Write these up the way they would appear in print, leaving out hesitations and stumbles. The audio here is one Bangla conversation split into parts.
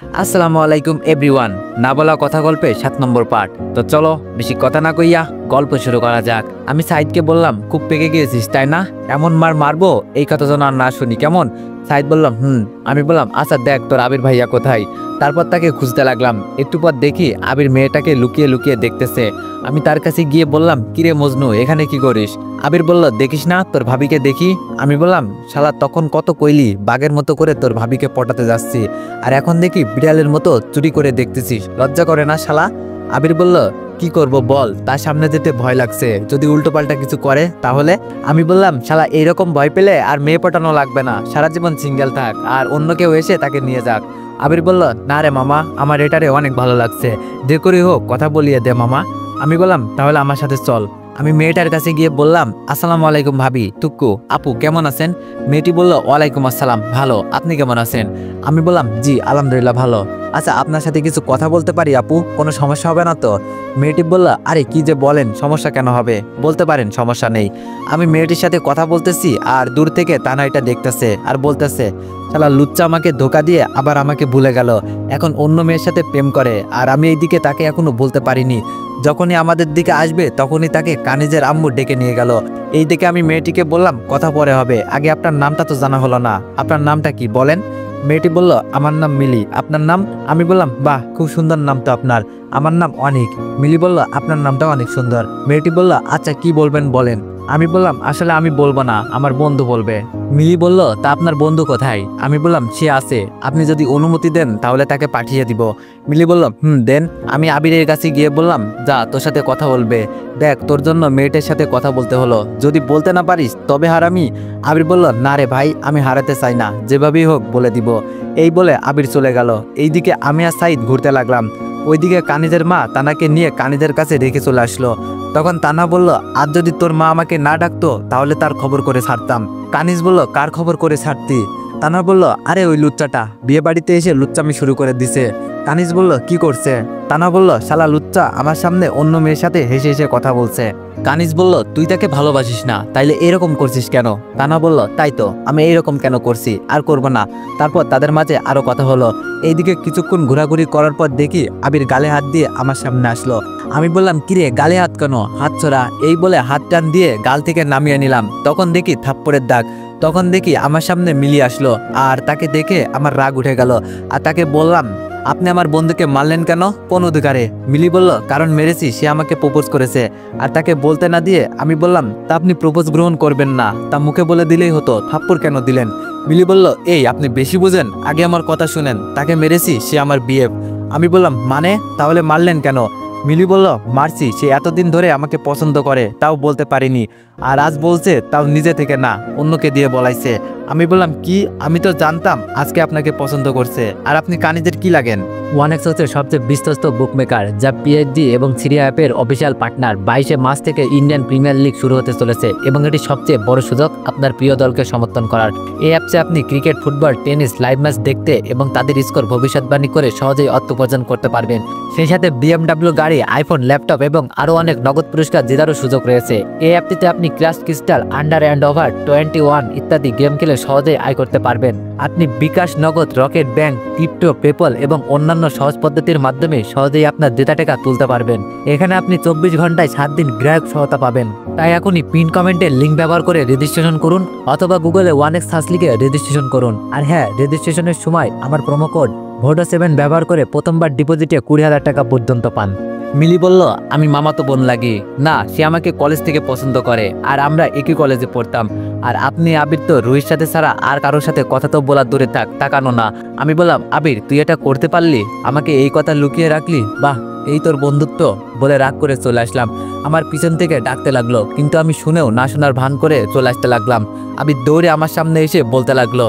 আসসালামু আলাইকুম এভরিওয়ান। না বলা কথা গল্পে 7 নম্বর পার্ট। তো চলো বেশি কথা না কইয়া গল্প শুরু করা যাক। আমি সাইদকে বললাম, খুব পেকে গিয়েছিস তাই না? এমন মারবো এই কথা যেন আর না শুনি, কেমন? সাইদ বললাম আমি বললাম, আচ্ছা দেখ তোর আবির ভাইয়া কোথায়। তারপর তাকে খুঁজতে লাগলাম। একটু পর দেখি আবির মেয়েটাকে লুকিয়ে লুকিয়ে দেখতেছে। আমি তার কাছে গিয়ে বললাম, কিরে মজনু, এখানে কি করিস? আবির বলল, দেখিস না তোর ভাবিকে দেখি। আমি বললাম, শালা তখন কত কইলি বাঘের মতো করে তোর ভাবিকে পটাতে যাচ্ছি, আর এখন দেখি বিড়ালের মতো চুরি করে দেখতেছিস, লজ্জা করে না শালা? আবির বলল, কি করব বল, তার সামনে যেতে ভয় লাগছে, যদি উল্টো পাল্টা কিছু করে তাহলে? আমি বললাম, শালা এইরকম ভয় পেলে আর মেয়ে পটানো লাগবে না, সারা জীবন সিঙ্গেল থাক, আর অন্য কেউ এসে তাকে নিয়ে যাক। আবির বলল, না রে মামা, আমার এটারে অনেক ভালো লাগছে, যে করে হোক কথা বলিয়ে দে মামা। আমি বললাম, তাহলে আমার সাথে চল। আমি মেয়েটার কাছে গিয়ে বললাম, আসসালামু আলাইকুম ভাবি, টুকু আপু কেমন আছেন? মেয়েটি বলল, ওয়ালাইকুম আসসালাম, ভালো, আপনি কেমন আছেন? আমি বললাম, জি আলহামদুলিল্লাহ ভালো। আচ্ছা আপনার সাথে কিছু কথা বলতে পারি আপু, কোনো সমস্যা হবে না তো? মেয়েটি বলল, আরে কি যে বলেন, সমস্যা কেন হবে, বলতে পারেন, সমস্যা নেই। আমি মেয়েটির সাথে কথা বলতেছি আর দূর থেকে তানা এটা দেখতেছে আর বলতেছে, শালা লুচ্চা আমাকে ধোকা দিয়ে আবার আমাকে ভুলে গেল, এখন অন্য মেয়ের সাথে প্রেম করে, আর আমি এইদিকে তাকে এখনো বলতে পারিনি। যখনই আমাদের দিকে আসবে তখনই তাকে কানিজের আম্মু ডেকে নিয়ে গেল। এই দিকে আমি মেয়েটিকে বললাম, কথা পরে হবে, আগে আপনার নামটা তো জানা হলো না, আপনার নামটা কি বলেন? মেয়েটি বলল, আমার নাম মিলি, আপনার নাম? আমি বললাম, বাহ খুব সুন্দর নাম তো আপনার, আমার নাম অনিক। মিলি বলল, আপনার নামটা অনেক সুন্দর। মেয়েটি বলল, আচ্ছা কি বলবেন বলেন। আমি বললাম, আসলে আমি বলবো না, আমার বন্ধু বলবে। মিলি বলল, তা আপনার বন্ধু কোথায়? আমি বললাম, সে আছে, আপনি যদি অনুমতি দেন তাহলে তাকে পাঠিয়ে দিব। মিলি বলল, দেন। আমি আবিরের কাছে গিয়ে বললাম, যা তোর সাথে কথা বলবে, দেখ তোর জন্য মেয়েটার সাথে কথা বলতে হলো, যদি বলতে না পারিস তবে হারামি। আবির বলল, না রে ভাই, আমি হারাতে চাই না, যেভাবেই হোক বলে দিব। এই বলে আবির চলে গেল। এইদিকে আমি আর সাইদ ঘুরতে লাগলাম। ওইদিকে কানিজের মা তানাকে নিয়ে কানিজের কাছে রেখে চলে আসলো। তখন তানা বলল, আজ যদি তোর মা আমাকে না ডাকতো তাহলে তার খবর করে ছাড়তাম। কানিজ বলল, কার খবর করে ছাড়তি? তানা বলল, আরে ওই লুচ্চাটা বিয়ে বাড়িতে এসে লুচ্চামি শুরু করে দিছে। কানিজ বলল, কি করছে? তানা বলল, শালা লুচ্চা আমার সামনে অন্য মেয়ের সাথে হেসে হেসে কথা বলছে। কানিজ বলল, তুই তাকে ভালোবাসিস না, তাইলে এরকম করছিস কেন? তানা বলল, তাই তো, আমি এইরকম কেন করছি, আর করব না। তারপর তাদের মাঝে আরো কথা হলো। এইদিকে কিছুক্ষণ ঘোরাঘুরি করার পর দেখি আবির গালে হাত দিয়ে আমার সামনে আসলো। আমি বললাম, কিরে গালে হাত কেন, হাত ছড়া। এই বলে হাত টান দিয়ে গাল থেকে নামিয়ে নিলাম। তখন দেখি থাপ্পড়ের দাগ। তখন দেখি আমার সামনে মিলি আসলো, আর তাকে দেখে আমার রাগ উঠে গেল। আর তাকে বললাম, আপনি আমার বন্ধুকে মারলেন কেন, কোন অধিকারে? মিলি বলল, কারণ মেরেছি, সে আমাকে প্রপোজ করেছে। আর তাকে বলতে না দিয়ে আমি বললাম, তা আপনি প্রপোজ গ্রহণ করবেন না, তা মুখে বলে দিলেই হতো, থাপ্পড় কেন দিলেন? মিলি বলল, এই আপনি বেশি বুঝেন, আগে আমার কথা শুনেন, তাকে মেরেছি, সে আমার বিয়ে। আমি বললাম, মানে তাহলে মারলেন কেন? মিলি বলল, মারছি, সে এতদিন ধরে আমাকে পছন্দ করে, তাও বলতে পারিনি, আর আজ বলছে, তাও নিজে থেকে না, অন্যকে দিয়ে বলাইছে। আমি বললাম, কি? আমি তো জানতাম আজকে আপনাকে পছন্দ করছে, আর আপনি কানিজের কি লাগেন? ওয়ানেক্স হচ্ছে সবচেয়ে বিশ্বস্ত বুকমেকার, যা পিএইচডি এবং সিরিয়া অ্যাপের অফিসিয়াল পার্টনার। 22 মার্চ থেকে ইন্ডিয়ান প্রিমিয়ার লিগ শুরু হতে চলেছে, এবং এটি সবচেয়ে বড় সুযোগ আপনার প্রিয় দলকে সমর্থন করার। এই অ্যাপসে আপনি cricket, football, tennis live match দেখতে এবং তাদের স্কোর ভবিষ্যৎবাণী করে সহজেই অর্থ উপার্জন করতে পারবেন। সেই সাথে বিএমডাব্লিউ গাড়ি, আইফোন, ল্যাপটপ এবং আরও অনেক নগদ পুরস্কার জেতারও সুযোগ রয়েছে। এই অ্যাপটিতে আপনি crash crystal, under and over 21 ইত্যাদি গেম খেলে সহজেই আয় করতে পারবেন। আপনি বিকাশ, নগদ, রকেট ব্যাংক, ক্রিপ্টো, পেপল এবং অন্যান্য সহজ পদ্ধতির মাধ্যমে সহজেই আপনার জেতা টাকা তুলতে পারবেন। এখানে আপনি 24 ঘন্টায় 7 দিন গ্রাহক সহায়তা পাবেন। তাই এখনই পিন কমেন্টের লিঙ্ক ব্যবহার করে রেজিস্ট্রেশন করুন, অথবা গুগলে ওয়ানেক্স সার্চ লিখে রেজিস্ট্রেশন করুন। আর হ্যাঁ, রেজিস্ট্রেশনের সময় আমার প্রোমো কোড VODO7 ব্যবহার করে প্রথমবার ডিপোজিটে 20,000 টাকা পর্যন্ত পান। মিলি বলল, আমি মামাতো বোন লাগি না, সে আমাকে কলেজ থেকে পছন্দ করে, আর আমরা একই কলেজে পড়তাম। আর আপনি আবির তো রুহির সাথে ছাড়া আর কারোর সাথে কথা তো বলা দূরে থাক, তাকানো না। আমি বললাম, আবির তুই এটা করতে পারলি, আমাকে এই কথা লুকিয়ে রাখলি, বাহ এই তোর বন্ধুত্ব, বলে রাগ করে চলে আসলাম। আমার পিছন থেকে ডাকতে লাগলো, কিন্তু আমি শুনেও না শোনার ভান করে চলে আসতে লাগলাম। আবির দৌড়ে আমার সামনে এসে বলতে লাগলো,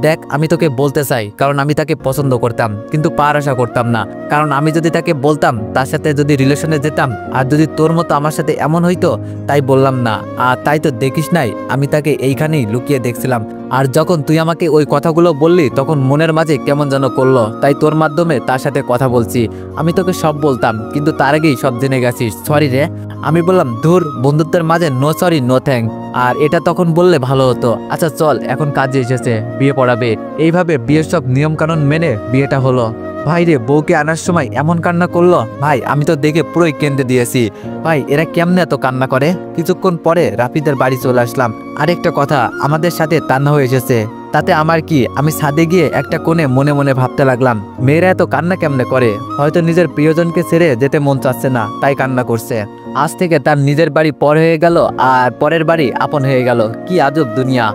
দেখ আমি তোকে বলতে চাই, কারণ আমি তাকে পছন্দ করতাম, কিন্তু পার আশা করতাম না, কারণ আমি যদি তাকে বলতাম, তার সাথে যদি রিলেশনে যেতাম, আর যদি তোর মতো আমার সাথে এমন হইতো, তাই বললাম না। আর তাই তো দেখিস নাই, আমি তাকে এইখানেই লুকিয়ে দেখছিলাম, আর যখন তুই আমাকে ওই কথাগুলো বললি তখন মনের মাঝে কেমন যেন করলো, তাই তোর মাধ্যমে তার সাথে কথা বলছি। আমি তোকে সব বলতাম, কিন্তু তার আগেই সব জেনে গেছিস, সরি রে। আমি বললাম, ধুর, বন্ধুত্বের মাঝে নো সরি নো থ্যাঙ্ক, আর এটা তখন বললে ভালো হতো। আচ্ছা চল, এখন কাজে এসেছে, বিয়ে পড়াবে। এইভাবে বিয়ের সব নিয়ম কানুন মেনে বিয়েটা হলো। ভাই রে, বউকে আনার সময় এমন কান্না করলো ভাই, আমি তো দেখে পুরোই কেঁদে দিয়েছি। ভাই এরা কেমনে এত কান্না করে। কিছুক্ষণ পরে রাফিদের বাড়ি চলে আসলাম। আরেকটা কথা, আমাদের সাথে তান্না হয়ে এসেছে, তাতে আমার কি? আমি ছাদে গিয়ে একটা কোণে মনে মনে ভাবতে লাগলাম, মেয়েরা এত কান্না কেমনে করে? হয়তো নিজের প্রিয়জনকে ছেড়ে যেতে মন চাচ্ছে না, তাই কান্না করছে। আজ থেকে তার নিজের বাড়ি পর হয়ে গেল আর পরের বাড়ি আপন হয়ে গেল। কি আজব দুনিয়া।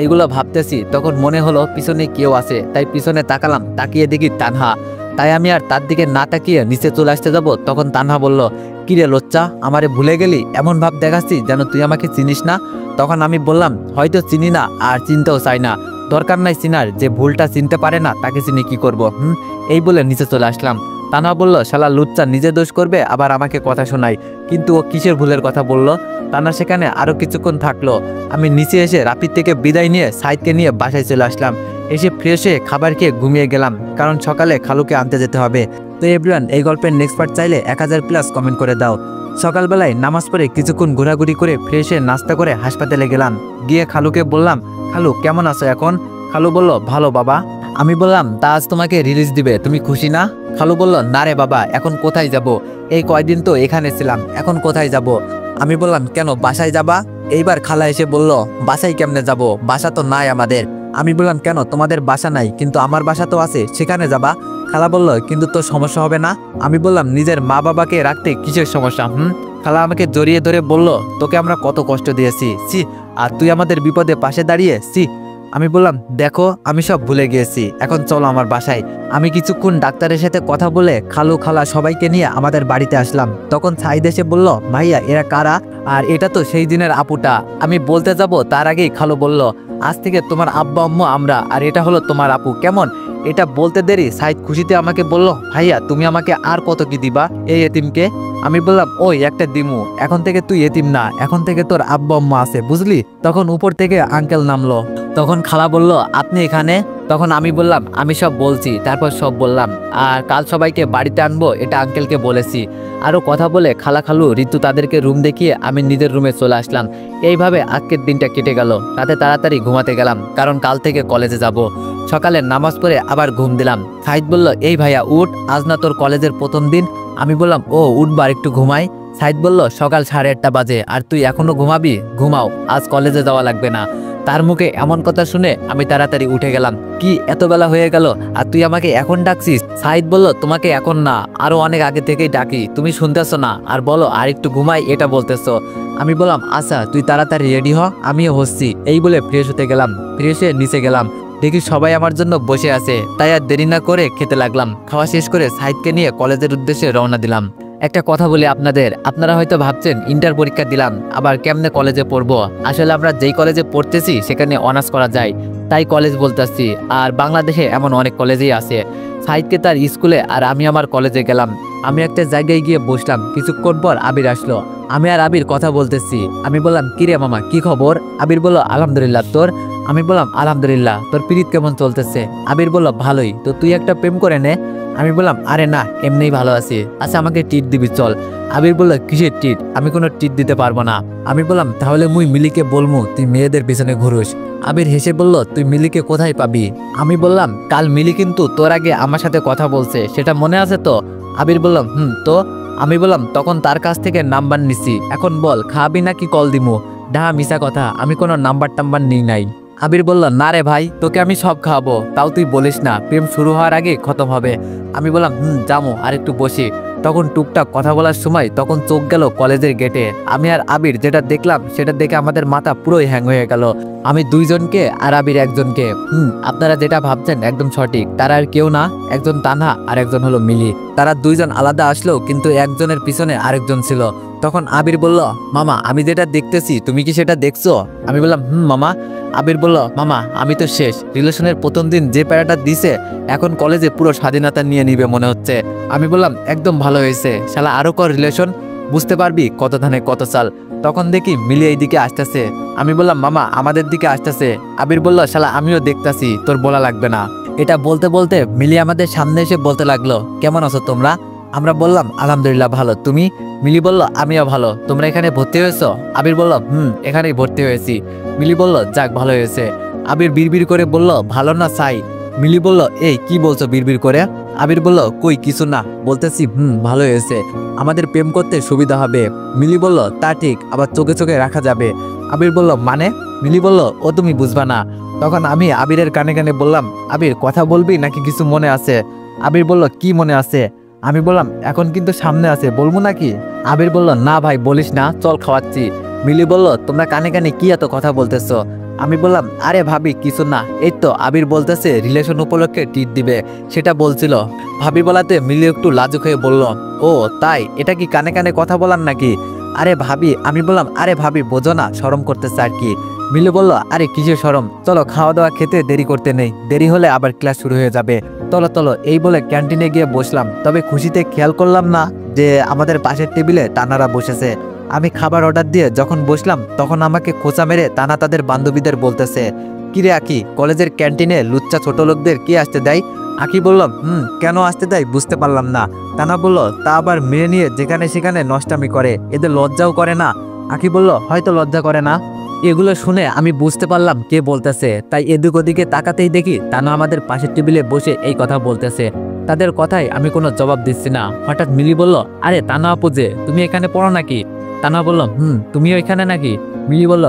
এইগুলো ভাবতেছি, তখন মনে হলো পিছনে কেউ আছে, তাই পিছনে তাকালাম, তাকিয়ে দেখি তানহা। তাই আমি আর তার দিকে না তাকিয়ে নিচে চলে আসতে যাব, তখন তানহা বলল, কিরে লোচ্চা, আমারে ভুলে গেলি? এমন ভাব দেখাচ্ছি যেন তুই আমাকে চিনিস না। তখন আমি বললাম, হয়তো চিনি না আর চিনতেও চাই না, দরকার নাই চিনার, যে ভুলটা চিনতে পারে না তাকে চিনি কি করব। এই বলে নিচে চলে আসলাম। তানহা বলল, শালা লুচ্চা নিজে দোষ করবে আবার আমাকে কথা শোনায়, কিন্তু ও কিসের ভুলের কথা বললো? তানহা সেখানে আরো কিছুক্ষণ থাকলো। আমি নিচে এসে রাফিদ থেকে বিদায় নিয়ে সাইদকে নিয়ে বাসায় চলে আসলাম। এসে ফ্রেশ হয়ে খাবার খেয়ে ঘুমিয়ে গেলাম, কারণ সকালে খালুকে আনতে যেতে হবে। তো এভরিওয়ান, এই গল্পের নেক্সট পার্ট চাইলে 1000+ কমেন্ট করে দাও। সকালবেলায় নামাজ পড়ে কিছুক্ষণ ঘোরাঘুরি করে ফ্রেশ হয়ে নাস্তা করে হাসপাতালে গেলাম। গিয়ে খালুকে বললাম, খালু কেমন আছো এখন? খালু বলল, ভালো বাবা। আমি বললাম, তা আজ তোমাকে রিলিজ দিবে, তুমি খুশি না? খালু বলল, না রে বাবা, এখন কোথায় যাব? এই কয়দিন তো এখানে ছিলাম, এখন কোথায় যাব? আমি বললাম, কেন বাসায় যাবা? এইবার খালা এসে বলল, বাসায় কেমনে যাব, বাসা তো নাই আমাদের। আমি বললাম, কেন তোমাদের বাসা নাই? কিন্তু আমার বাসা তো আছে, সেখানে যাবা। খালা বলল, কিন্তু তো সমস্যা হবে না? আমি বললাম, নিজের মা বাবাকে রাখতে কিসের সমস্যা? খালা আমাকে জড়িয়ে ধরে বলল, তোকে আমরা কত কষ্ট দিয়েছি, সি, আর তুই আমাদের বিপদে পাশে দাঁড়িয়ে, সি। আমি বললাম, দেখো আমি সব ভুলে গিয়েছি, এখন চলো আমার বাসায়। আমি কিছুক্ষণ ডাক্তারের সাথে কথা বলে খালু খালা সবাইকে নিয়ে আমাদের বাড়িতে আসলাম। তখন সাইদ এসে বলল, ভাইয়া এরা কারা? আর এটা তো সেই দিনের আপুটা। আমি বলতে যাব তার আগেই খালু বলল, আজ থেকে তোমার আব্বা আম্মু আমরা, আর এটা হলো তোমার আপু। কেমন? এটা বলতে দেরি সাইদ খুশিতে আমাকে বলল, ভাইয়া তুমি আমাকে আর কত কি দিবা এই এতিমকে? আমি বললাম, ওই একটা দিমু, এখন থেকে তুই এতিম না, এখন থেকে তোর আব্বা আম্মা আছে, বুঝলি? তখন উপর থেকে আঙ্কেল নামলো। তখন খালা বলল, আপনি এখানে? তখন আমি বললাম, আমি সব বলছি, তারপর সব বললাম। আর কাল সবাইকে বাড়িতে আনবো, এটা আঙ্কেলকে বলেছি। আরও কথা বলে খালা খালু ঋতু তাদেরকে রুম দেখিয়ে আমি নিজের রুমে চলে আসলাম। এইভাবে আজকের দিনটা কেটে গেল। রাতে তাড়াতাড়ি ঘুমাতে গেলাম, কারণ কাল থেকে কলেজে যাব। সকালে নামাজ পড়ে আবার ঘুম দিলাম। সাইদ বলল, এই ভাইয়া উঠ, আজ না তোর কলেজের প্রথম দিন? আমি বললাম, ও উঠবার, একটু ঘুমাই। সাইদ বলল, সকাল 8:30 বাজে আর তুই এখনো ঘুমাবি? ঘুমাও, আজ কলেজে যাওয়া লাগবে না। তার মুখে এমন কথা শুনে আমি তাড়াতাড়ি উঠে গেলাম। কি এত বেলা হয়ে গেল আর তুই আমাকে এখন ডাকছিস? সাইদ বলল, তোমাকে এখন না, আরো অনেক আগে থেকেই ডাকি, তুমি শুনতেছো না? আর বলো আর একটু ঘুমাই, এটা বলতেছো? আমি বললাম, আচ্ছা তুই তাড়াতাড়ি রেডি হ, আমিও হচ্ছি। এই বলে ফ্রেশ হতে গেলাম। ফ্রেশ হয়ে নিচে গেলাম, দেখি সবাই আমার জন্য বসে আছে, তাই আর দেরি না করে খেতে লাগলাম। খাওয়া শেষ করে সাইদকে নিয়ে কলেজের উদ্দেশ্যে রওনা দিলাম। একটা কথা বলি আপনাদের, আপনারা হয়তো ভাবছেন ইন্টার পরীক্ষা দিলাম আবার কেমনে কলেজে পড়বো। আসলে আমরা যেই কলেজে পড়তেছি সেখানে অনার্স করা যায়, তাই কলেজ বলতেছি। আর বাংলাদেশে এমন অনেক কলেজেই আছে। সাইদকে তার স্কুলে আর আমি আমার কলেজে গেলাম। আমি একটা জায়গায় গিয়ে বসলাম। কিছুক্ষণ পর আবির আসলো। আমি আর আবির কথা বলতেছি। আমি বললাম, কিরে মামা কি খবর? আবির বলল, আলহামদুলিল্লাহ, তোর? আমি বললাম, আলহামদুলিল্লাহ। তোর পিরিত কেমন চলতেছে? আবির বলল, ভালোই। তো তুই একটা প্রেম করে নে। আমি বললাম, আরে না, এমনিই ভালো আছি। আচ্ছা আমাকে টিট দিবি চল। আবির বলল, কিসের টিট? আমি কোনো টিট দিতে পারবো না। আমি বললাম, তাহলে মুই মিলিকে বলমু তুই মেয়েদের পিছনে ঘুরুস। আবির হেসে বলল, তুই মিলিকে কোথায় পাবি? আমি বললাম, কাল মিলি কিন্তু তোর আগে আমার সাথে কথা বলছে, সেটা মনে আছে তো? আবির বললাম, তো? আমি বললাম, তখন তার কাছ থেকে নাম্বার নিছি, এখন বল খাবি নাকি কল দিমু? ডাহা মিশা কথা, আমি কোনো নাম্বার টাম্বার নিই নাই। আবির বলল, না রে ভাই, তোকে আমি সব খাওয়াবো, তাও তুই বলিস না, প্রেম শুরু হওয়ার আগে খতম হবে। আমি বললাম, যামো, আর একটু বসি। তখন টুকটাক কথা বলার সময় তখন চোখ গেল কলেজের গেটে। আমি আর আবির যেটা দেখলাম সেটা দেখে আমাদের মাথা পুরোই হ্যাং হয়ে গেল। আমি দুইজনকে আর আবির একজনকে। আপনারা যেটা ভাবছেন একদম সঠিক, তারা আর কেউ না, একজন তানহা আর একজন হলো মিলি। তারা দুইজন আলাদা আসলো, কিন্তু একজনের পিছনে আরেকজন ছিল। তখন আবির বলল, মামা আমি যেটা দেখতেছি তুমি কি সেটা দেখছো? আমি বললাম, মামা। আবির বলল, মামা আমি তো শেষ, রিলেশনের প্রথম দিন যে প্যারাটা দিছে এখন কলেজে পুরো স্বাধীনতা নিয়ে নিবে মনে হচ্ছে। আমি বললাম, একদম ভালো হয়েছে, শালা আরো কর রিলেশন, বুঝতে পারবি কত ধানে কত চাল। তখন দেখি মিলি এই দিকে আসতেছে। আমি বললাম, মামা আমাদের দিকে আসতেছে। আবির বলল, শালা আমিও দেখতাছি, তোর বলা লাগবে না। এটা বলতে বলতে মিলি আমাদের সামনে এসে বলতে লাগলো, কেমন আছো তোমরা? আমরা বললাম, আলহামদুলিল্লাহ ভালো, তুমি? মিলি বলল, আমিও ভালো। তোমরা এখানে ভর্তি হয়েছো? আবির বলল, এখানেই ভর্তি হয়েছি। মিলি বলল, যাক ভালো হয়েছে। আবির বিড়বিড় করে বলল, ভালো না চাই? মিলি বলল, এই কি বলছো বিড়বিড় করে? আবির বলল, কই কিছু না, বলতেছি ভালো হয়েছে, আমাদের প্রেম করতে সুবিধা হবে। মিলি বলল, তা ঠিক, আবার চোখে চোখে রাখা যাবে। আবির বলল, মানে? মিলি বলল, ও তুমি বুঝবা না। তখন আমি আবিরের কানে কানে বললাম, আবির কথা বলবি নাকি কিছু মনে আছে? আবির বলল, কি মনে আছে? আমি বললাম, এখন কিন্তু সামনে আছে, বলবো নাকি? আবির বলল, না ভাই বলিস না, চল খাওয়াচ্ছি। মিলি বলল, তোমরা কানে কানে কি এত কথা বলতেছো? আমি বললাম, আরে ভাবি কিছু না, এই তো আবির বলতেছে রিলেশন উপলক্ষে ট্রিট দিবে, সেটা বলছিল। ভাবি বলাতে মিলি একটু লাজুক হয়ে বলল, ও তাই, এটা কি কানে কানে কথা বলার নাকি? আরে ভাবি, আমি বললাম, আরে ভাবি বোঝো না, শরম করতেছে আর কি। মিলি বলল, আরে কিসের শরম, চলো খাওয়া দাওয়া খেতে দেরি করতে নেই, দেরি হলে আবার ক্লাস শুরু হয়ে যাবে, চলো চলো। এই বলে ক্যান্টিনে গিয়ে বসলাম। তবে খুশিতে খেয়াল করলাম না যে আমাদের পাশের টেবিলে তানারা বসেছে। আমি খাবার অর্ডার দিয়ে যখন বসলাম তখন আমাকে খোঁচা মেরে তানা তাদের বান্ধবীদের বলতেছে, কিরে আকি, কলেজের ক্যান্টিনে লুচ্চা ছোট লোকদের কি আসতে দেয়? আকি বলল, কেন আসতে দেয় বুঝতে পারলাম না। তানা বলল, তা আবার মেয়ে নিয়ে যেখানে সেখানে নষ্টামি করে, এদের লজ্জাও করে না? আকি বলল, হয়তো লজ্জা করে না। এগুলো শুনে আমি বুঝতে পারলাম কে বলতেছে, তাই এদিক ওদিকে তাকাতেই দেখি তানা আমাদের পাশের টেবিলে বসে এই কথা বলতেছে। তাদের কথায় আমি কোনো জবাব দিচ্ছি না। হঠাৎ মিলি বলল, আরে তানা আপু যে, তুমি এখানে পড়ো নাকি? তানা বলল, তুমিও এখানে নাকি? মিলি বলল,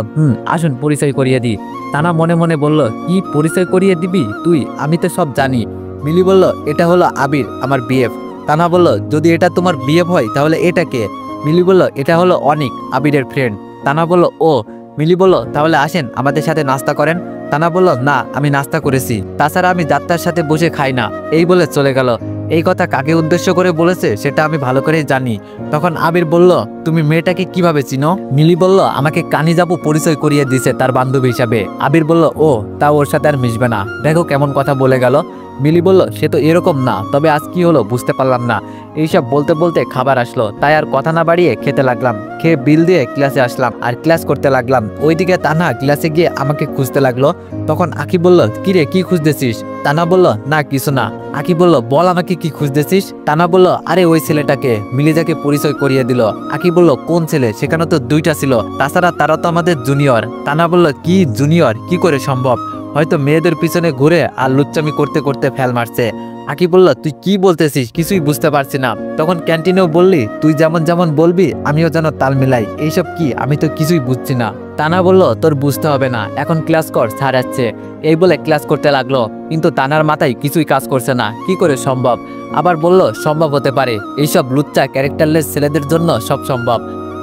আসুন পরিচয় করিয়ে দিই। তানা মনে মনে বলল, কি পরিচয় করিয়ে দিবি তুই? আমি তো সব জানি। মিলি বলল, এটা হলো আবির, আমার বিএফ। তানা বলল, যদি এটা তোমার বিএফ হয় তাহলে এটা কে? মিলি বলল, এটা হলো অনিক, আবিরের ফ্রেন্ড। তানা বলল, ও। মিলি বলল, তাহলে আসেন আমাদের সাথে নাস্তা করেন। তানা বলল, না আমি নাস্তা করেছি, তাছাড়া আমি যাত্রার সাথে বসে খাই না। এই বলে চলে গেল। এই কথা কাকে উদ্দেশ্য করে বলেছে সেটা আমি ভালো করেই জানি। তখন আবির বলল, তুমি মেয়েটাকে কিভাবে চিনো? মিলি বলল, আমাকে কানি যাবো পরিচয় করিয়ে দিছে তার বান্ধবী হিসাবে। আবির বলল, ও, তা ওর সাথে আর মিশবে না, দেখো কেমন কথা বলে গেল। মিলি বলল, সে তো এরকম না, তবে আজ কি হলো বুঝতে পারলাম না। এইসব বলতে বলতে খাবার আসলো, তাই আর কথা না বাড়িয়ে খেতে লাগলাম। খেয়ে বিল দিয়ে ক্লাসে আসলাম আর ক্লাস করতে লাগলাম। ওইদিকে তানা ক্লাসে গিয়ে আমাকে খুঁজতে লাগলো। তখন আকি বলল, কিরে কি খুঁজতেছিস? তানা বলল, না কিছু না। আকি বলল, বল আমাকে কি খুঁজতেছিস? তানা বলল, আরে ওই ছেলেটাকে। মিলি যাকে পরিচয় করিয়ে দিল। আকি বলল, কোন ছেলে? সেখানে তো দুইটা ছিল, তাছাড়া তারা তো আমাদের জুনিয়র। তানা বলল, কি জুনিয়র, কি করে সম্ভব? হয়তো মেয়েদের পিছনে ঘুরে আর লুচ্চামি করতে করতে ফেল মারছে। আকি বলল, তুই কি বলতেছিস, কিছুই বুঝতে পারছি না। তখন ক্যান্টিনেও বললি, তুই যেমন যেমন বলবি আমিও যেন তাল মিলাই। এইসব কি, আমি তো কিছুই বুঝছি না। তানা বলল, তোর বুঝতে হবে না, এখন ক্লাস কর, স্যার আসছে। এই বলে ক্লাস করতে লাগলো, কিন্তু তানার মাথায় কিছুই কাজ করছে না, কি করে সম্ভব? আবার বলল, সম্ভব হতে পারে, এইসব লুচ্চা ক্যারেক্টারলেস ছেলেদের জন্য সব সম্ভব।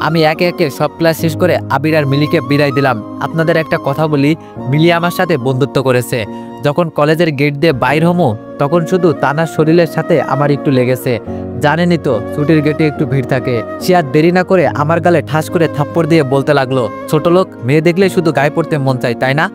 আমি একে একে সব ক্লাস শেষ করে আবির আর মিলিকে বিদায় দিলাম। আপনাদের একটা কথা বলি, মিলি আমার সাথে বন্ধুত্ব করেছে। যখন কলেজের গেট দিয়ে বাইর হমু তখন শুধু তানার শরীরের সাথে আমার একটু লেগেছে। জানেনই তো ছুটির গেটে একটু ভিড় থাকে। সে আর দেরি না করে আমার গালে ঠাস করে থাপ্পড় দিয়ে বলতে লাগলো, ছোট লোক, মেয়ে দেখলে শুধু গায়ে পড়তে মন চায় তাই না?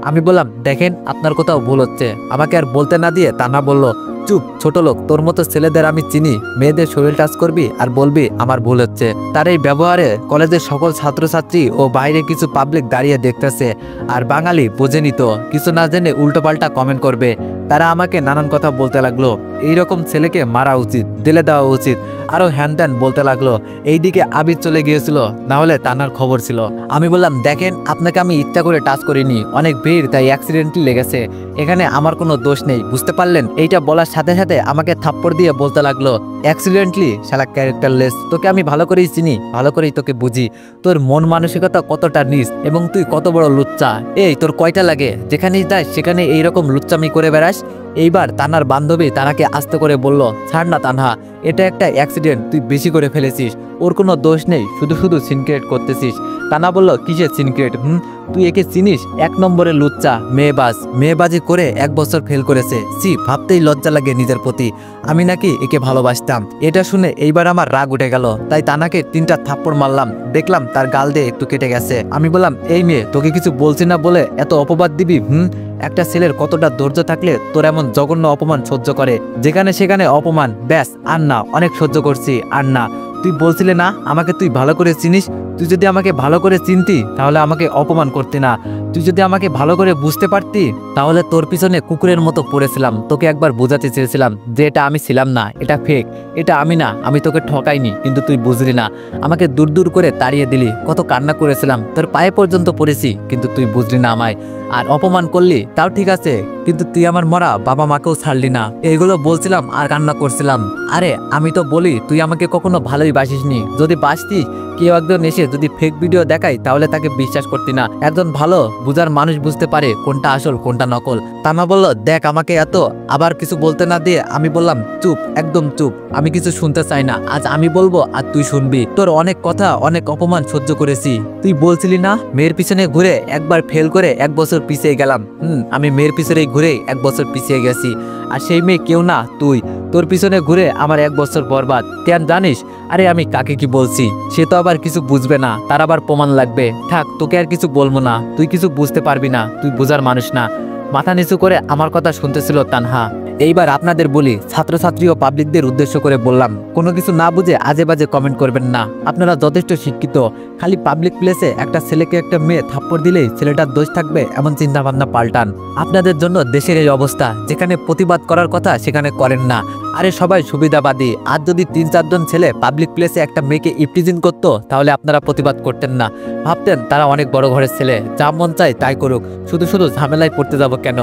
আমি বললাম, দেখেন আপনার কোথাও ভুল হচ্ছে। আমাকে আর বলতে না দিয়ে তানা বলল, চুপ ছোট লোক, তোর মতো ছেলেদের আমি চিনি, মেয়েদের শরীর টাচ করবি আর বলবি আমার ভুল হচ্ছে। তার এই ব্যবহারে কলেজের সকল ছাত্রছাত্রী ও বাইরে কিছু পাবলিক দাঁড়িয়ে দেখতেছে। আর বাঙালি বোঝেনি তো, কিছু না জেনে উল্টোপাল্টা কমেন্ট করবে। তারা আমাকে নানান কথা বলতে লাগলো, এইরকম ছেলেকে মারা উচিত, জেলে দেওয়া উচিত, আরো হ্যান ত্যান বলতে লাগলো। এইদিকে আবির চলে গিয়েছিল, না হলে তানার খবর ছিল। আমি বললাম, দেখেন আপনাকে আমি ইচ্ছা করে টাচ করিনি, অনেক ভিড় তাই অ্যাক্সিডেন্টলি লেগেছে, এখানে আমার কোনো দোষ নেই, বুঝতে পারলেন? এইটা বলার সাথে সাথে আমাকে থাপ্পড় দিয়ে বলতে লাগলো, অ্যাক্সিডেন্টলি, শালা ক্যারেক্টারলেস, তোকে আমি ভালো করেই চিনি, ভালো করেই তোকে বুঝি, তোর মন মানসিকতা কতটা নিচ এবং তুই কত বড় লুচ্চা। এই তোর কয়টা লাগে, যেখানেই যাস সেখানে এইরকম লুচ্চামি করে বেড়াস। এইবার তানার বান্ধবী তানাকে আস্তে করে বলল, ছাড় না তানহা, এটা একটা অ্যাক্সিডেন্ট, তুই বেশি করে ফেলেছিস, ওর কোনো দোষ নেই, শুধু শুধু সিনক্রেট করতেছিস। তানা বলল, কিসের সিনক্রেট? তুই একে চিনিস? এক নম্বরে লুচ্চা, মেয়েবাজি করে 1 বছর ফেল করেছে। ভাবতেই লজ্জা লাগে নিজের প্রতি, আমি নাকি একে ভালোবাসতাম। এটা শুনে এইবার আমার রাগ উঠে গেল, তাই তানাকে 3টা থাপ্পড় মারলাম। দেখলাম তার গাল দিয়ে একটু কেটে গেছে। আমি বললাম, এই মেয়ে, তোকে কিছু বলছি না বলে এত অপবাদ দিবি? একটা ছেলের কতটা ধৈর্য থাকলে তোর এমন জঘন্য অপমান সহ্য করে? যেখানে সেখানে অপমান, ব্যাস, আর না, অনেক সহ্য করছি, আর না। তুই বলছিলে না আমাকে তুই ভালো করে চিনিস, তুই যদি আমাকে ভালো করে চিনতি তাহলে আমাকে অপমান করতি না। তুই যদি আমাকে ভালো করে বুঝতে পারতি তাহলে তোর পিছনে কুকুরের মতো পড়েছিলাম, তোকে একবার বোঝাতে চেয়েছিলাম যে এটা আমি ছিলাম না, এটা ফেক, এটা আমি না, আমি তোকে ঠকাইনি, কিন্তু তুই বুঝলি না, আমাকে দূর দূর করে তাড়িয়ে দিলি। কত কান্না করেছিলাম, তোর পায়ে পর্যন্ত পড়েছি, কিন্তু তুই বুঝলি না আমায়, আর অপমান করলি তাও ঠিক আছে, কিন্তু তুই আমার মরা বাবা মাকেও ছাড়লি না। এইগুলো বলছিলাম আর কান্না করছিলাম। আরে আমি তো বলি তুই আমাকে কখনো ভালোই বাসিসনি, যদি বাসতিস কেউ একজন এসে যদি ফেক ভিডিও দেখায় তাহলে তাকে বিশ্বাস করতি না। একজন ভালো বুঝার মানুষ বুঝতে পারে কোনটা আসল কোনটা নকল। তানা বলল, দেখ আমাকে এত আবার কিছু বলতে না দিয়ে আমি বললাম, চুপ, একদম চুপ, আমি কিছু শুনতে চাই না, আজ আমি বলবো আর তুই শুনবি। তোর অনেক কথা অনেক অপমান সহ্য করেছি। তুই বলছিলি না মেয়ের পিছনে ঘুরে একবার ফেল করে 1 বছর পিছিয়ে গেলাম। আমি মেয়ের পিছনে ঘুরে 1 বছর পিছিয়ে গেছি, আর সেই মেয়ে কেউ না তুই। তোর পিছনে ঘুরে আমার 1 বছর বরবাদ। কেন জানিস? আরে আমি কাকে কি বলছি সে তো আবার কিছু বুঝবে না, তার আবার প্রমাণ লাগবে। থাক, তোকে আর কিছু বলবো না, তুই কিছু বুঝতে পারবি না, তুই বোঝার মানুষ না। মাথা নিচু করে আমার কথা শুনতেছিল তানহা। এইবার আপনাদের বলি, ছাত্রছাত্রী ও পাবলিকদের উদ্দেশ্য করে বললাম, কোনো কিছু না বুঝে আজে বাজে কমেন্ট করবেন না। আপনারা যথেষ্ট শিক্ষিত, খালি পাবলিক প্লেসে একটা ছেলেকে একটা মেয়ে থাপ্পড় দিলেই ছেলেটার দোষ থাকবে এমন চিন্তা ভাবনা পাল্টান। আপনাদের জন্য দেশের এই অবস্থা, যেখানে প্রতিবাদ করার কথা সেখানে করেন না। আরে সবাই সুবিধাবাদী, আর যদি 3-4 জন ছেলে পাবলিক প্লেসে একটা মেয়েকে ইপটিজিং করতো তাহলে আপনারা প্রতিবাদ করতেন না, ভাবতেন তারা অনেক বড় ঘরের ছেলে, যা মন চায় তাই করুক, শুধু শুধু ঝামেলায় পড়তে যাব কেন।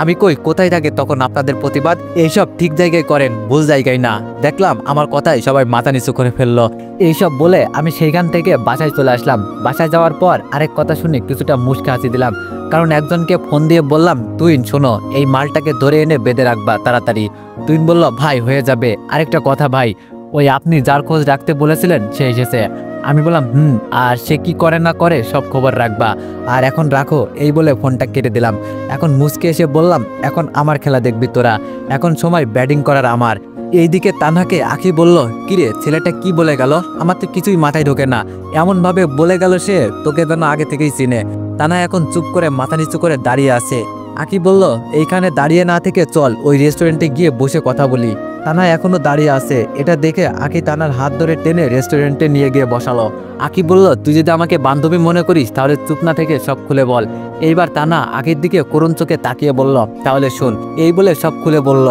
আমি কই, কোথায় থাকে তখন আপনাদের প্রতিবাদ? এইসব ঠিক জায়গায় করেন, ভুল জায়গায় না। দেখলাম আমার কথাই সবাই মাথা নিচু করে ফেললো। এইসব বলে আমি সেইখান থেকে বাসায় চলে আসলাম। বাসায় যাওয়ার পর আরেক কথা শুনে কিছুটা মুচকি হাসি দিলাম, কারণ একজনকে ফোন দিয়ে বললাম, তুইন শোনো, এই মালটাকে ধরে এনে বেঁধে রাখবা তাড়াতাড়ি। তুইন বলল, ভাই হয়ে যাবে। আরেকটা কথা ভাই, ওই আপনি যার খোঁজ রাখতে বলেছিলেন সে এসেছে। আমি বললাম, আর সে কি করে না করে সব খবর রাখবা, আর এখন রাখো। এই বলে ফোনটা কেটে দিলাম। এখন মুচকে এসে বললাম, এখন আমার খেলা দেখবি তোরা, এখন সময় ব্যাটিং করার আমার। এইদিকে তানহাকে আঁকি বলল, কিরে ছেলেটা কি বলে গেল, আমার তো কিছুই মাথায় ঢোকে না, এমন ভাবে বলে গেল সে তোকে যেন আগে থেকেই চিনে। তানহা এখন চুপ করে মাথা নিচু করে দাঁড়িয়ে আছে। আঁকি বলল, এইখানে দাঁড়িয়ে না থেকে চল ওই রেস্টুরেন্টে গিয়ে বসে কথা বলি। তানহা এখনো দাঁড়িয়ে আছে। এটা দেখে আঁকি তানার হাত ধরে টেনে রেস্টুরেন্টে নিয়ে গিয়ে বসালো। আঁকি বলল, তুই যদি আমাকে বান্ধবী মনে করিস তাহলে চুপ না থেকে সব খুলে বল। এইবার তানহা আঁকির দিকে করুণ চোখে তাকিয়ে বলল, তাহলে শোন। এই বলে সব খুলে বলল।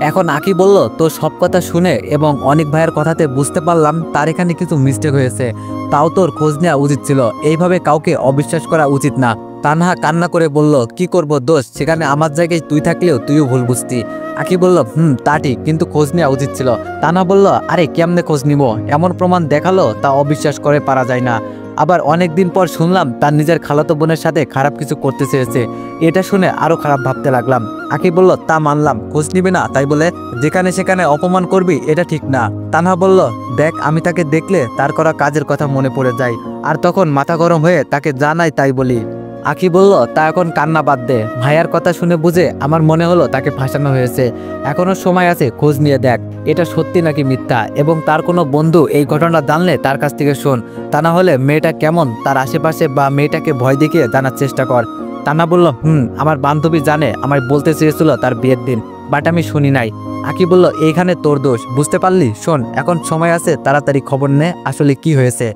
এখন আঁকি বলল, তোর সব কথা শুনে এবং অনেক ভাইয়ের কথাতে বুঝতে পারলাম তার এখানে কিছু মিস্টেক হয়েছে, তাও তোর খোঁজ নেওয়া উচিত ছিল, এইভাবে কাউকে অবিশ্বাস করা উচিত না। তানহা কান্না করে বলল, কি করব দোষ, সেখানে আমার জায়গায় তুই থাকলেও তুইও ভুল বুঝতি। আঁকি বলল, তা ঠিক, কিন্তু খোঁজ নেওয়া উচিত ছিল। তানহা বলল, আরে কেমনে খোঁজ নিব, এমন প্রমাণ দেখালো তা অবিশ্বাস করে পারা যায় না। আবার অনেক দিন পর শুনলাম তার নিজের খালাতো বোনের সাথে খারাপ কিছু করতে চেয়েছে, এটা শুনে আরো খারাপ ভাবতে লাগলাম। আঁকি বলল, তা মানলাম, খোঁজ নিবি না তাই বলে যেখানে সেখানে অপমান করবি, এটা ঠিক না। তানহা বলল, দেখ আমি তাকে দেখলে তার করা কাজের কথা মনে পড়ে যায়, আর তখন মাথা গরম হয়ে তাকে জানাই তাই বলি। আঁকি বলল, তা এখন কান্না বাদ দে। ভাইয়ার কথা শুনে বুঝে আমার মনে হলো তাকে ফাঁসানো হয়েছে, এখনো সময় আছে, খোঁজ নিয়ে দেখ এটা সত্যি নাকি মিথ্যা, এবং তার কোনো বন্ধু এই ঘটনা জানলে তার কাছ থেকে শোন, তা না হলে মেয়েটা কেমন তার আশেপাশে বা মেয়েটাকে ভয় দেখিয়ে জানার চেষ্টা কর। তানা বলল, আমার বান্ধবী জানে, আমায় বলতে চেয়েছিল তার বিয়ের দিন, বাট আমি শুনি নাই। আঁকি বলল, এইখানে তোর দোষ, বুঝতে পারলি? শোন, এখন সময় আছে, তাড়াতাড়ি খবর নে আসলে কি হয়েছে।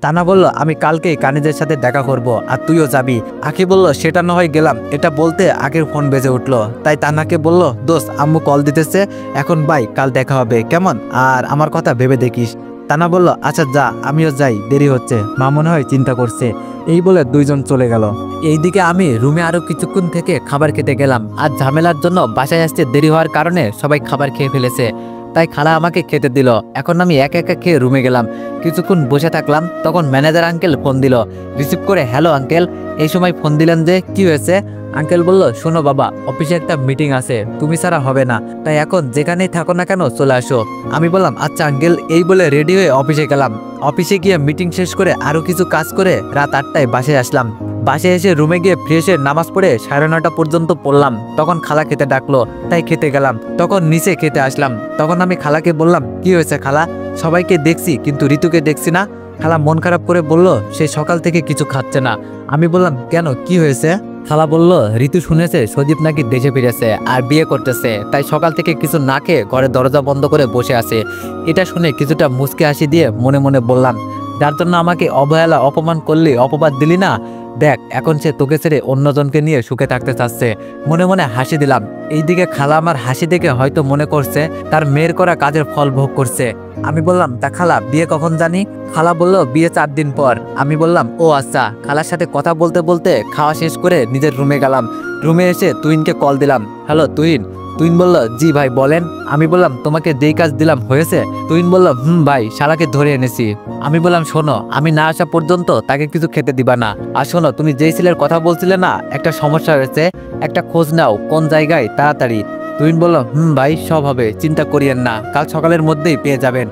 তানা বলল, আমি কালকেই কানিজের সাথে দেখা করব, আর তুইও যাবি। আঁকি বলল, সেটা না হয় গেলাম। এটা বলতে আগের ফোন বেজে উঠলো, তাই তানাকে বলল, দোস্ত আম্মু কল দিতেছে, এখন বাই, কাল দেখা হবে কেমন, আর আমার কথা ভেবে দেখিস। তানা বলল, আচ্ছা যা, আমিও যাই, দেরি হচ্ছে, মা মনে হয় চিন্তা করছে। এই বলে দুইজন চলে গেল। এইদিকে আমি রুমে আরো কিছুক্ষণ থেকে খাবার খেতে গেলাম। আর ঝামেলার জন্য বাসায় আসতে দেরি হওয়ার কারণে সবাই খাবার খেয়ে ফেলেছে, তাই খালা আমাকে খেতে দিল। এখন আমি একা একা খেয়ে রুমে গেলাম। কিছুক্ষণ বসে থাকলাম, তখন ম্যানেজার আঙ্কেল ফোন দিল। রিসিভ করে, হ্যালো আঙ্কেল। এই সময় ফোন দিলেন যে, কি হয়েছে? আঙ্কেল বলল, শোনো বাবা, অফিসে একটা মিটিং আছে, তুমি ছাড়া হবে না, তাই এখন যেখানেই থাকো না কেন চলে আসো। আমি বললাম, আচ্ছা আঙ্কেল। এই বলে রেডি হয়ে অফিসে গেলাম। অফিসে গিয়ে মিটিং শেষ করে আরো কিছু কাজ করে রাত 8টায় বাসায় আসলাম। বাসায় এসে রুমে গিয়ে ফ্রেশ হয়ে নামাজ পড়ে 9:30 পর্যন্ত পড়লাম। তখন খালা খেতে ডাকলো, তাই খেতে গেলাম। তখন নিচে খেতে আসলাম। তখন আমি খালাকে বললাম, কি হয়েছে খালা, সবাইকে দেখছি কিন্তু ঋতুকে দেখছি না। খালা মন খারাপ করে বলল, সে সকাল থেকে কিছু খাচ্ছে না। আমি বললাম, কেন, কি হয়েছে? খালা বলল, ঋতু শুনেছে সজীব নাকি দেশে ফিরেছে আর বিয়ে করতেছে, তাই সকাল থেকে কিছু না খেয়ে ঘরে দরজা বন্ধ করে বসে আছে। এটা শুনে কিছুটা মুচকে হাসি দিয়ে মনে মনে বললাম, যার জন্য আমাকে অবহেলা অপমান করলি, অপবাদ দিলি না। দেখ এখন সে তোকে ছেড়ে অন্যজনকে নিয়ে সুখে থাকতে চাচ্ছে। মনে মনে হাসি দিলাম। এইদিকে খালা আমার হাসি দেখে হয়তো মনে করছে তার মেয়ের করা কাজের ফল ভোগ করছে। আমি বললাম, তা খালা বিয়ে কখন জানি? খালা বলল বিয়ে 4 দিন পর। আমি বললাম, ও আচ্ছা। খালার সাথে কথা বলতে বলতে খাওয়া শেষ করে নিজের রুমে গেলাম। রুমে এসে তুহিনকে কল দিলাম। হ্যালো তুহিন। তুহিন বলল, জি ভাই বলেন। আমি বললাম, তোমাকে যেই কাজ দিলাম হয়েছে? তুহিন বলল, ভাই শালাকে ধরে এনেছি। আমি বললাম, শোনো আমি না আসা পর্যন্ত তাকে কিছু খেতে দিবা না। আর শোনো, তুমি যেই ছেলের কথা বলছিলে না, একটা সমস্যা হয়েছে, একটা খোঁজ নাও কোন জায়গায় তাড়াতাড়ি। তুহিন বলল, ভাই সব হবে, চিন্তা করিয়েন না, কাল সকালের মধ্যেই পেয়ে যাবেন।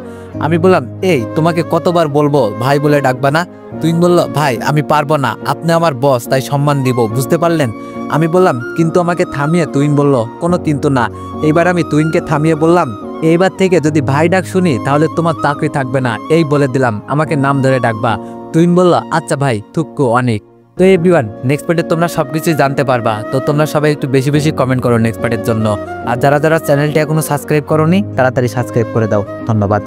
আমি বললাম, এই তোমাকে কতবার বলবো ভাই বলে ডাকবা না? তুহিন বলল, ভাই আমি পারবো না, আপনি আমার বস, তাই সম্মান দিব, বুঝতে পারলেন? আমি বললাম, কিন্তু আমাকে থামিয়ে তুহিন বলল, কোনো কিন্তু না। এইবার আমি তুহিনকে থামিয়ে বললাম, এইবার থেকে যদি ভাই ডাক শুনি তাহলে তোমার চাকরি থাকবে না, এই বলে দিলাম, আমাকে নাম ধরে ডাকবা। তুহিন বলল, আচ্ছা ভাই, থুক্কু অনেক। তো এভরিওয়ান, নেক্সট পার্টে তোমরা সবকিছু জানতে পারবা। তো তোমরা সবাই একটু বেশি বেশি কমেন্ট করো নেক্সট পার্টের জন্য। আর যারা যারা চ্যানেলটি এখনো সাবস্ক্রাইব করোনি তাড়াতাড়ি সাবস্ক্রাইব করে দাও। ধন্যবাদ।